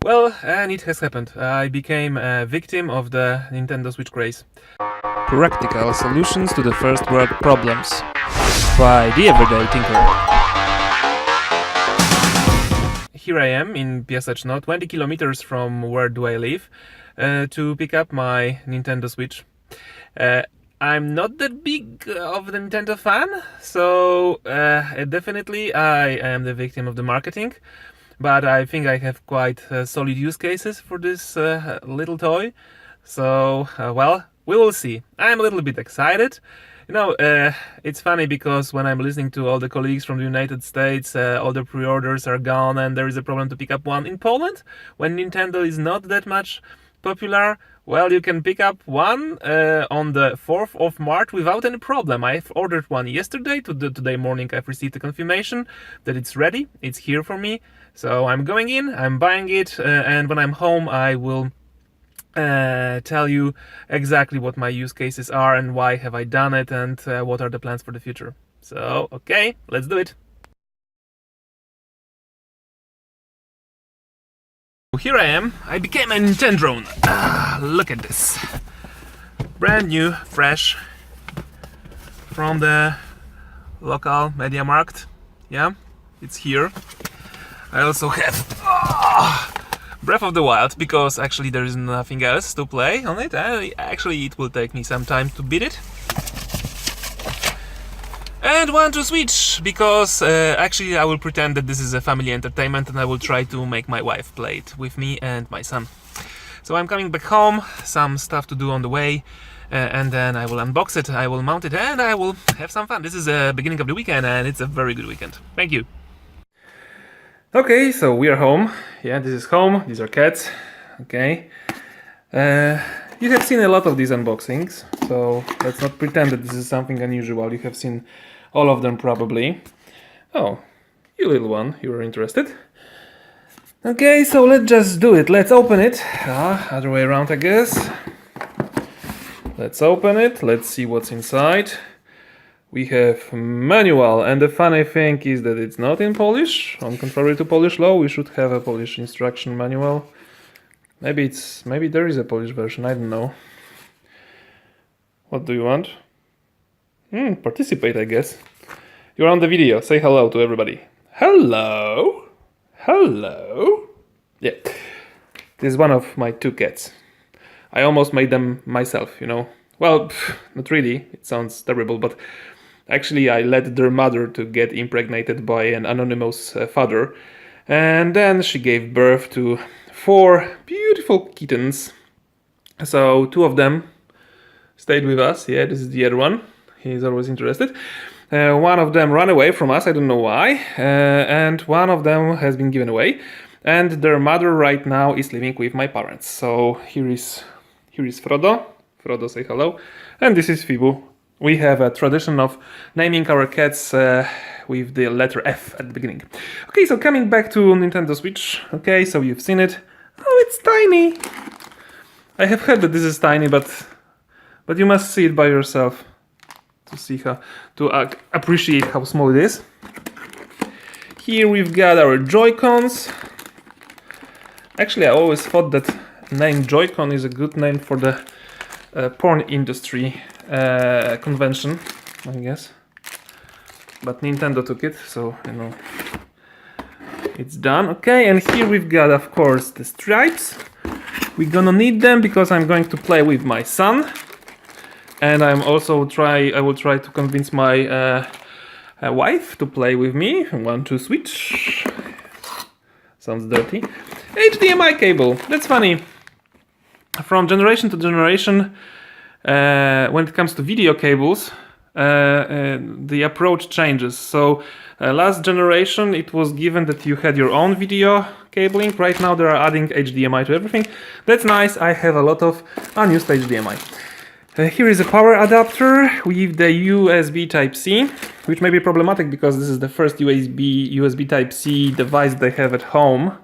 Well, and it has happened. I became a victim of the Nintendo Switch craze. Practical solutions to the first world problems by the Everyday Tinker. Here I am in Piaseczno, 20 kilometers from where do I live, to pick up my Nintendo Switch. I'm not that big of the Nintendo fan, so definitely I am the victim of the marketing. But I think I have quite solid use cases for this little toy. So, well, we will see. I'm a little bit excited. It's funny because when I'm listening to all the colleagues from the United States, all the pre-orders are gone and there is a problem to pick up one in Poland. When Nintendo is not that much popular, well, you can pick up one on the 4th of March without any problem. I've ordered one yesterday. Today morning I've received a confirmation that it's ready. It's here for me. So I'm going in, I'm buying it, and when I'm home I will tell you exactly what my use cases are and why have I done it and what are the plans for the future. So, okay, let's do it. Here I am. I became a Nintendrone. Look at this. Brand new, fresh, from the local MediaMarkt. Yeah, it's here. I also have Breath of the Wild, because actually there is nothing else to play on it. Actually, it will take me some time to beat it. And one to Switch, because actually I will pretend that this is a family entertainment and I will try to make my wife play it with me and my son. So I'm coming back home, some stuff to do on the way, and then I will unbox it, I will mount it, and I will have some fun. This is the beginning of the weekend and it's a very good weekend. Thank you. Okay, so we are home. Yeah, this is home. These are cats. Okay. You have seen a lot of these unboxings, so let's not pretend that this is something unusual. You have seen all of them probably. Oh, you little one, you are interested. Okay, so let's just do it. Let's open it. Other way around, I guess. Let's open it. Let's see what's inside. We have manual, and the funny thing is that it's not in Polish. On contrary to Polish law, we should have a Polish instruction manual. Maybe there is a Polish version, I don't know. What do you want? Participate, I guess. You're on the video. Say hello to everybody. Hello? Hello? Yeah. This is one of my two cats. I almost made them myself, you know. Well, not really. It sounds terrible, but actually, I led their mother to get impregnated by an anonymous father, and then she gave birth to 4 beautiful kittens. So 2 of them stayed with us. Yeah, this is the other one. He's always interested. One of them ran away from us. I don't know why, and one of them has been given away. And their mother right now is living with my parents. So here is Frodo. Frodo, say hello. And this is Fibu. We have a tradition of naming our cats with the letter F at the beginning. Okay, so coming back to Nintendo Switch. Okay, so you've seen it. Oh, it's tiny. I have heard that this is tiny, but you must see it by yourself to see appreciate how small it is. Here we've got our Joy-Cons. Actually, I always thought that name Joy-Con is a good name for the porn industry convention, I guess. But Nintendo took it, so, you know, it's done. Okay, and here we've got, of course, the stripes. We're gonna need them because I'm going to play with my son. And I will try to convince my wife to play with me. 1, 2, switch. Sounds dirty. HDMI cable. That's funny. From generation to generation, when it comes to video cables, the approach changes. So last generation it was given that you had your own video cabling. Right now they are adding HDMI to everything. That's nice. I have a lot of unused HDMI. Here is a power adapter with the USB Type-C, which may be problematic because this is the first USB Type-C device they have at home.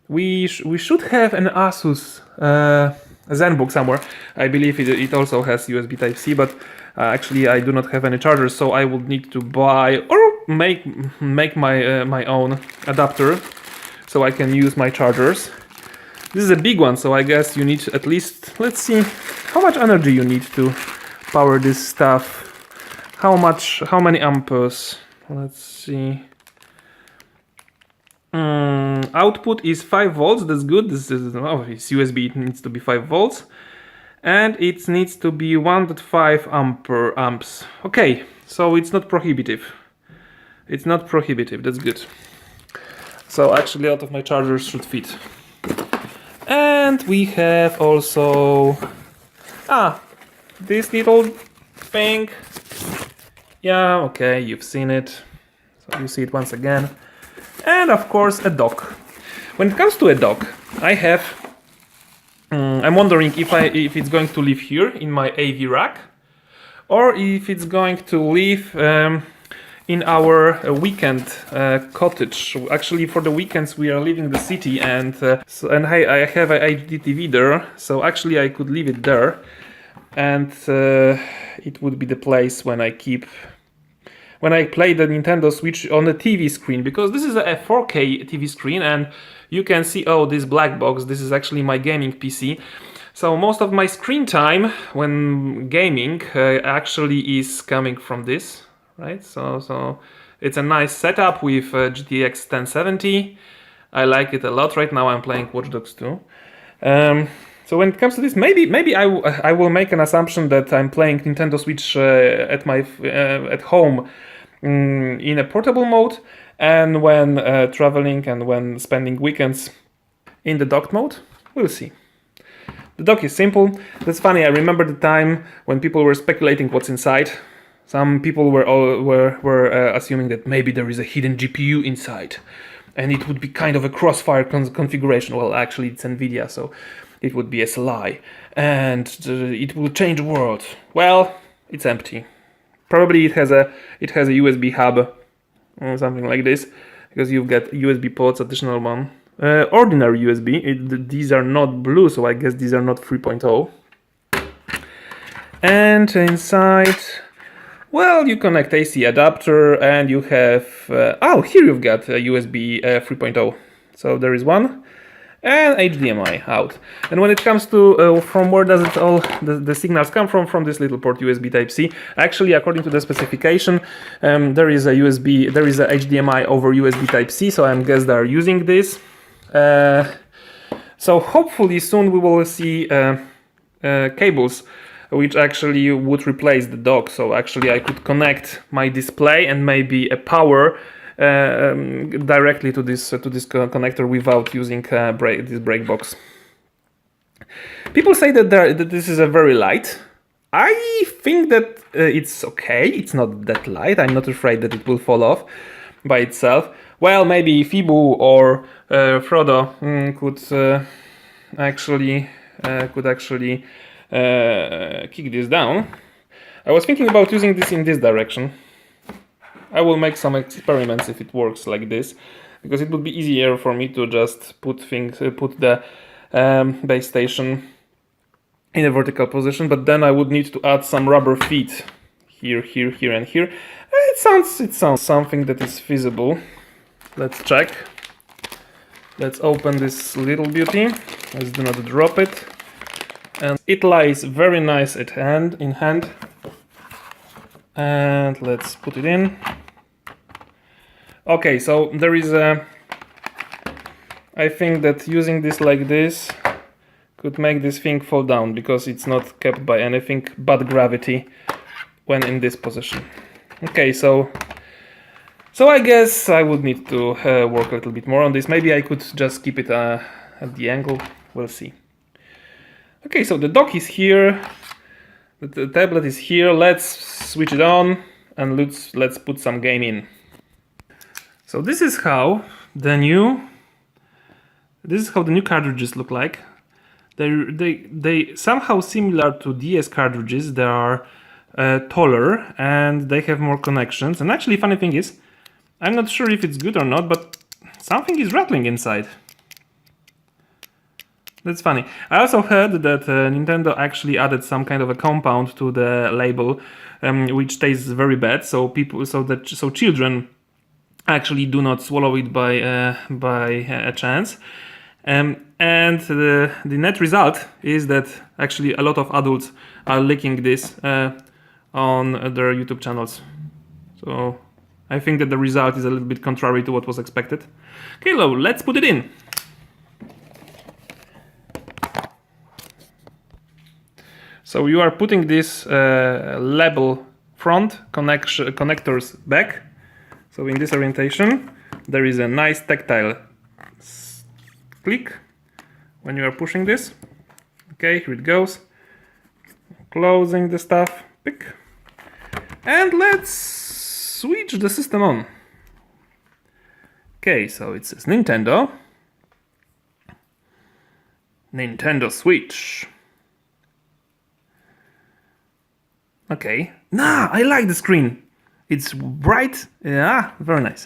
We should have an Asus ZenBook somewhere. I believe it also has USB Type-C, but actually I do not have any chargers, so I would need to buy or make my own adapter so I can use my chargers. This is a big one, so I guess you need at least, let's see, how much energy you need to power this stuff. How many amperes? Let's see. Output is 5 volts, that's good. This is, oh, it's USB, it needs to be 5 volts. And it needs to be 1.5 amps. Okay, so it's not prohibitive. It's not prohibitive, that's good. So actually a lot of my chargers should fit. And we have also this little thing. Yeah, okay, you've seen it. So you see it once again. And of course a dock. When it comes to a dock, I have I'm wondering if it's going to live here in my AV rack, or if it's going to live in our weekend cottage. Actually, for the weekends we are leaving the city, and I have a HDTV there, so actually I could leave it there, and it would be the place when I play the Nintendo Switch on the TV screen, because this is a 4K TV screen, and you can see, oh, this black box, this is actually my gaming PC. So most of my screen time when gaming actually is coming from this, right? So it's a nice setup with GTX 1070. I like it a lot. Right now I'm playing Watch Dogs 2. So when it comes to this, maybe I will make an assumption that I'm playing Nintendo Switch at home in a portable mode, and when traveling and when spending weekends in the docked mode. We'll see. The dock is simple. That's funny. I remember the time when people were speculating what's inside. Some people were assuming that maybe there is a hidden GPU inside, and it would be kind of a Crossfire configuration. Well, actually, it's NVIDIA, so it would be SLI, and it will change the world. Well, it's empty. Probably it has a USB hub or something like this, because you've got USB ports, additional one. Ordinary USB. These are not blue, so I guess these are not 3.0. And inside, well, you connect AC adapter, and you have here you've got a USB 3.0. So there is one, and HDMI out. And when it comes to from where does it all the signals come from this little port, USB Type-C. Actually, according to the specification, there is a HDMI over USB Type-C, so I guess they are using this. So hopefully soon we will see cables which actually would replace the dock. So actually I could connect my display and maybe a power directly to this connector without using this break box. People say that this is a very light. I think that it's okay. It's not that light. I'm not afraid that it will fall off by itself. Well, maybe Fibu or Frodo could actually kick this down. I was thinking about using this in this direction. I will make some experiments if it works like this, because it would be easier for me to just put the base station in a vertical position, but then I would need to add some rubber feet here, and here. It sounds something that is feasible. Let's check. Let's open this little beauty. Let's do not drop it. And it lies very nice in hand. And let's put it in. Okay, so there is I think that using this like this could make this thing fall down, because it's not kept by anything but gravity when in this position. Okay, so I guess I would need to work a little bit more on this. Maybe I could just keep it at the angle. We'll see. Okay, so the dock is here. The tablet is here. Let's switch it on and let's put some game in. So this is how the new cartridges look like. They somehow similar to DS cartridges. They are taller and they have more connections. And actually, funny thing is, I'm not sure if it's good or not, but something is rattling inside. That's funny. I also heard that Nintendo actually added some kind of a compound to the label, which tastes very bad. So children actually do not swallow it by a chance. And the net result is that actually a lot of adults are leaking this on their YouTube channels. So I think that the result is a little bit contrary to what was expected. Okay, let's put it in. So you are putting this label front connectors back. So in this orientation, there is a nice tactile click when you are pushing this. Okay, here it goes. Closing the stuff, pick. And let's switch the system on. Okay, so it says Nintendo. Nintendo Switch. Okay. Nah, I like the screen. It's bright. Yeah, very nice.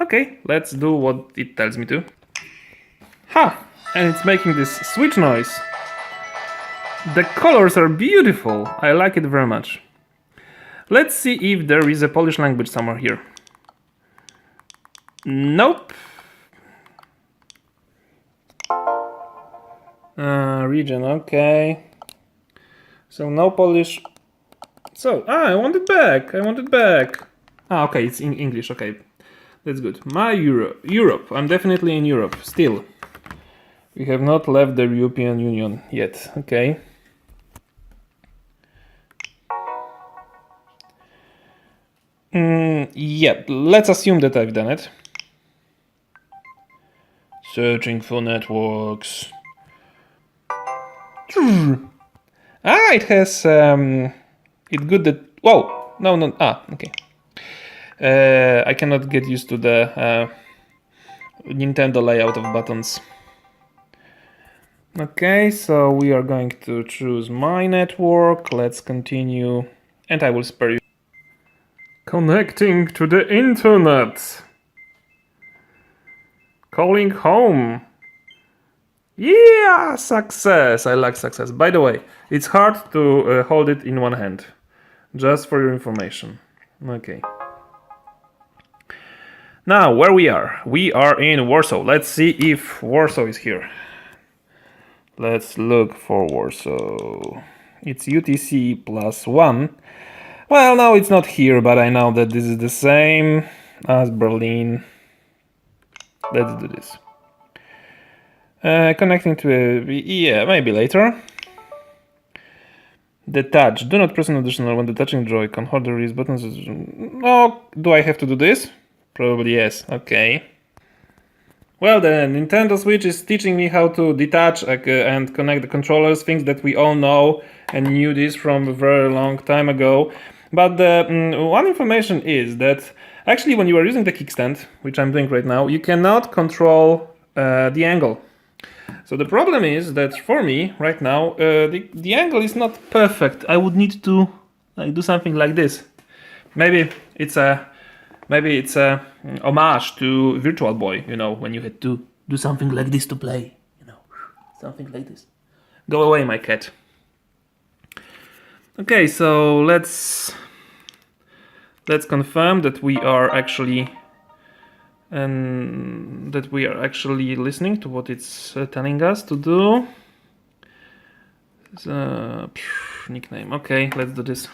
Okay, let's do what it tells me to. Ha! And it's making this switch noise. The colors are beautiful. I like it very much. Let's see if there is a Polish language somewhere here. Nope. Region, okay. So no Polish. So, I want it back. I want it back. Ah, okay, it's in English. Okay, that's good. My Europe. I'm definitely in Europe still. We have not left the European Union yet. Okay. Yeah, let's assume that I've done it. Searching for networks. It has it's good that. Whoa! No. Okay. I cannot get used to the Nintendo layout of buttons. Okay, so we are going to choose my network. Let's continue, and I will spare you. Connecting to the internet. Calling home. Yeah, success. I like success. By the way, it's hard to hold it in one hand. Just for your information. Okay. Now, where we are? We are in Warsaw. Let's see if Warsaw is here. Let's look for Warsaw. It's UTC +1. Well, no, it's not here, but I know that this is the same as Berlin. Let's do this. Connecting to a... yeah, maybe later. Detach. Do not press an additional when detaching Joy-Con. Hold the release buttons. Oh, do I have to do this? Probably yes. Okay. Well, the Nintendo Switch is teaching me how to detach and connect the controllers, things that we all know and knew this from a very long time ago. But one information is that actually when you are using the kickstand, which I'm doing right now, you cannot control the angle. So the problem is that for me right now, the angle is not perfect. I would need to do something like this. Maybe it's a homage to Virtual Boy, you know, when you had to do something like this to play, you know, something like this. Go away, my cat. Okay, so let's confirm that we are actually listening to what it's telling us to do. Nickname. Okay, let's do this.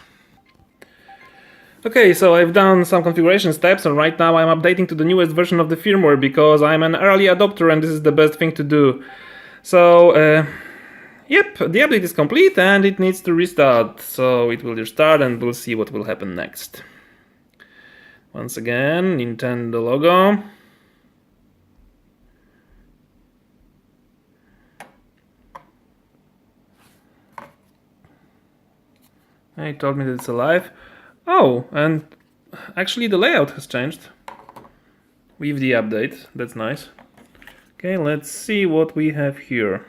Okay, so I've done some configuration steps, and right now I'm updating to the newest version of the firmware because I'm an early adopter and this is the best thing to do. So, yep, the update is complete and it needs to restart. So it will restart and we'll see what will happen next. Once again, Nintendo logo. It told me that it's alive. Oh, and actually the layout has changed with the update. That's nice. Okay, let's see what we have here.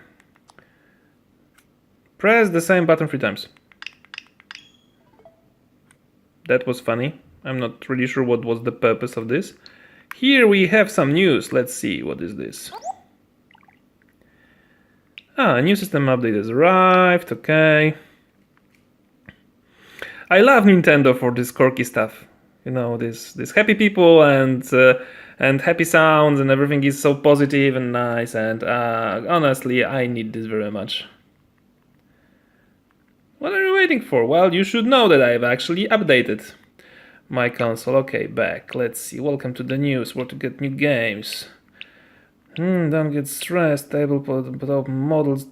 Press the same button 3 times. That was funny. I'm not really sure what was the purpose of this. Here we have some news. Let's see, what is this? Ah, a new system update has arrived. Okay. I love Nintendo for this quirky stuff. You know, this happy people and and happy sounds, and everything is so positive and nice, and honestly, I need this very much. What are you waiting for? Well, you should know that I've actually updated my console. Okay, back. Let's see. Welcome to the news. Where to get new games. Don't get stressed. Table put open models.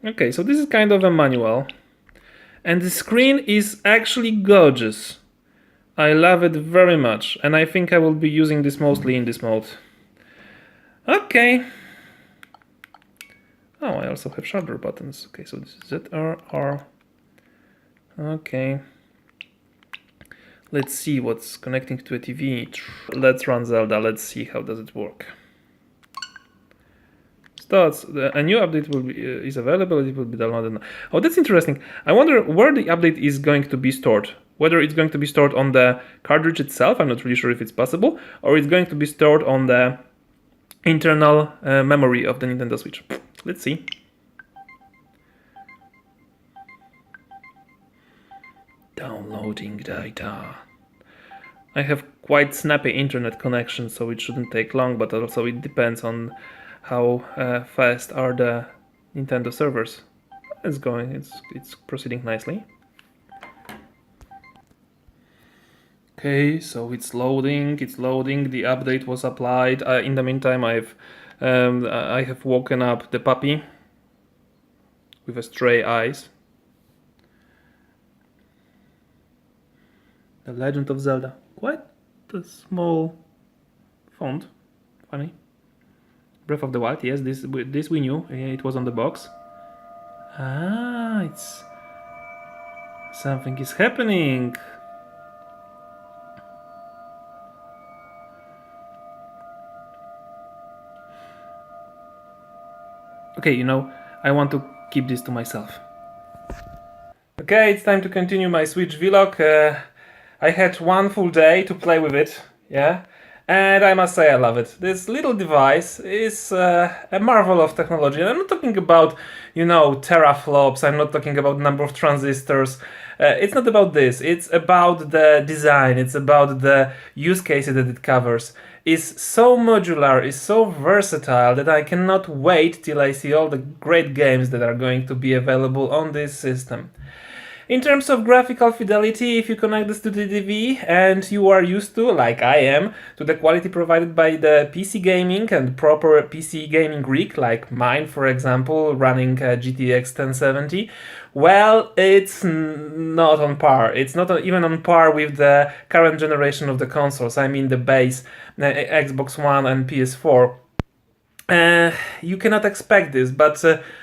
Okay, so this is kind of a manual. And the screen is actually gorgeous. I love it very much. And I think I will be using this mostly in this mode. Okay. Oh, I also have shoulder buttons. Okay, so this is Z, R. Okay. Let's see what's connecting to a TV. Let's run Zelda. Let's see how does it work. Starts. A new update will be is available. It will be downloaded. Oh, that's interesting. I wonder where the update is going to be stored. Whether it's going to be stored on the cartridge itself. I'm not really sure if it's possible, or it's going to be stored on the internal memory of the Nintendo Switch. Let's see. Downloading data. I have quite snappy internet connection, so it shouldn't take long, but also it depends on how fast are the Nintendo servers. It's going, it's proceeding nicely. Okay, so it's loading, the update was applied. In the meantime, I have woken up the puppy with a stray eyes. The Legend of Zelda. Quite a small font. Funny. Breath of the Wild, yes, this we knew. It was on the box. It's... something is happening. Okay, I want to keep this to myself. Okay, it's time to continue my Switch vlog. I had one full day to play with it, yeah, and I must say I love it. This little device is a marvel of technology. And I'm not talking about, teraflops, I'm not talking about number of transistors. It's not about this, it's about the design, it's about the use cases that it covers. It's so modular, it's so versatile that I cannot wait till I see all the great games that are going to be available on this system. In terms of graphical fidelity, if you connect this to the TV and you are used to, like I am, to the quality provided by the PC gaming and proper PC gaming rig, like mine for example, running GTX 1070, well, it's not on par. It's not even on par with the current generation of the consoles. I mean the base Xbox One and PS4. You cannot expect this, but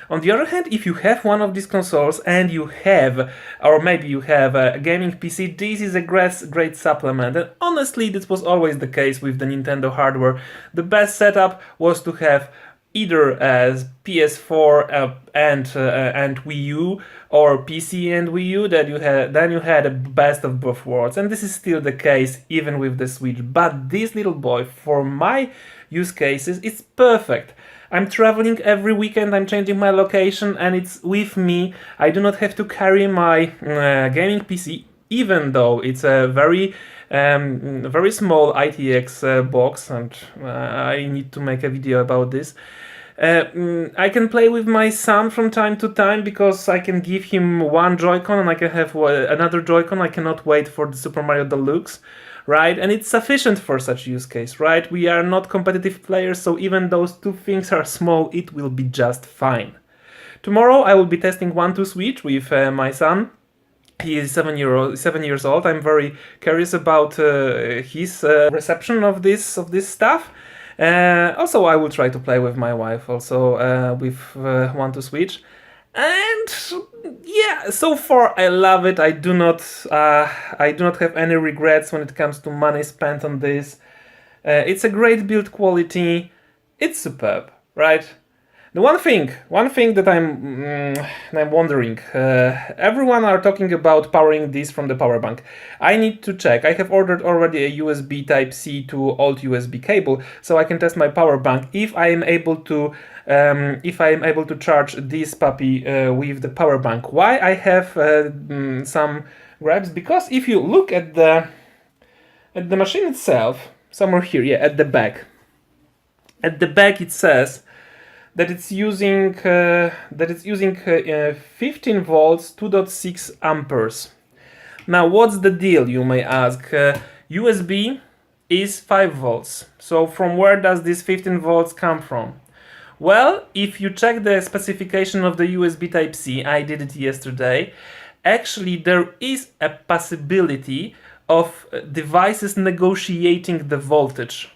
on the other hand, if you have one of these consoles and you have, or maybe you have a gaming PC, this is a great supplement. And honestly, this was always the case with the Nintendo hardware. The best setup was to have either as PS4 and Wii U, or PC and Wii U, then you had a best of both worlds, and this is still the case even with the Switch. But this little boy, for my use cases, it's perfect. I'm traveling every weekend, I'm changing my location, and it's with me. I do not have to carry my gaming PC, even though it's a very small ITX box, and I need to make a video about this. I can play with my son from time to time because I can give him one Joy-Con and I can have another Joy-Con. I cannot wait for the Super Mario Deluxe, right? And it's sufficient for such use case, right? We are not competitive players, so even those two things are small, it will be just fine. Tomorrow I will be testing 1-2 Switch with my son. He is 7 years old. I'm very curious about his reception of this stuff. Also, I will try to play with my wife also with 1-2 Switch. And yeah, so far I love it. I do not have any regrets when it comes to money spent on this. It's a great build quality. It's superb, right? The one thing that I'm wondering, everyone are talking about powering this from the power bank. I need to check. I have ordered already a USB Type-C to old USB cable, so I can test my power bank if I am able to charge this puppy with the power bank. Why I have some gripes? Because if you look at the at the machine itself, somewhere here, yeah, at the back. At the back it says that it's using 15 volts, 2.6 amperes. Now, what's the deal, you may ask? USB is 5 volts. So from where does this 15 volts come from? Well, if you check the specification of the USB Type-C, I did it yesterday, actually there is a possibility of devices negotiating the voltage.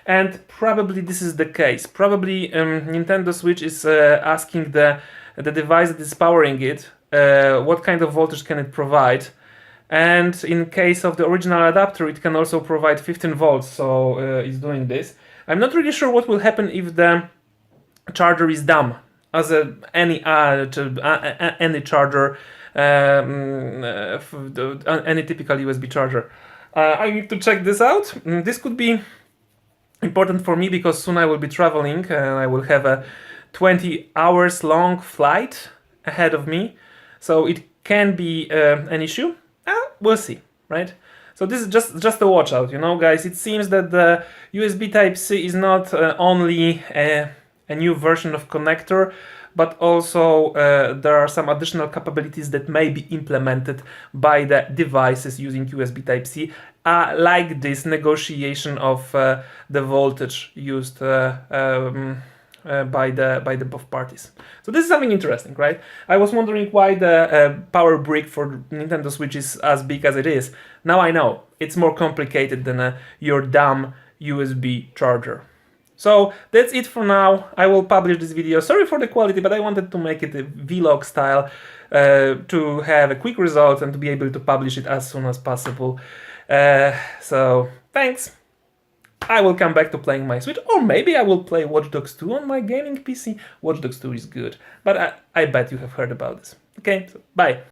And probably this is the case. Probably Nintendo Switch is asking the device that is powering it what kind of voltage can it provide. And in case of the original adapter, it can also provide 15 volts, so it's doing this. I'm not really sure what will happen if the charger is dumb, as any charger, any typical USB charger. I need to check this out. This could be important for me because soon I will be traveling and I will have a 20 hours long flight ahead of me, so it can be an issue. We'll see, right? So this is just a watch out, you know, guys. It seems that the USB Type-C is not only a new version of connector, but also there are some additional capabilities that may be implemented by the devices using USB Type-C, like this negotiation of the voltage used by the both parties. So this is something interesting, right? I was wondering why the power brick for Nintendo Switch is as big as it is. Now I know. It's more complicated than your dumb USB charger. So that's it for now. I will publish this video. Sorry for the quality, but I wanted to make it a vlog style to have a quick result and to be able to publish it as soon as possible. So thanks. I will come back to playing my Switch, or maybe I will play Watch Dogs 2 on my gaming PC. Watch Dogs 2 is good, but I bet you have heard about this. Okay, so bye.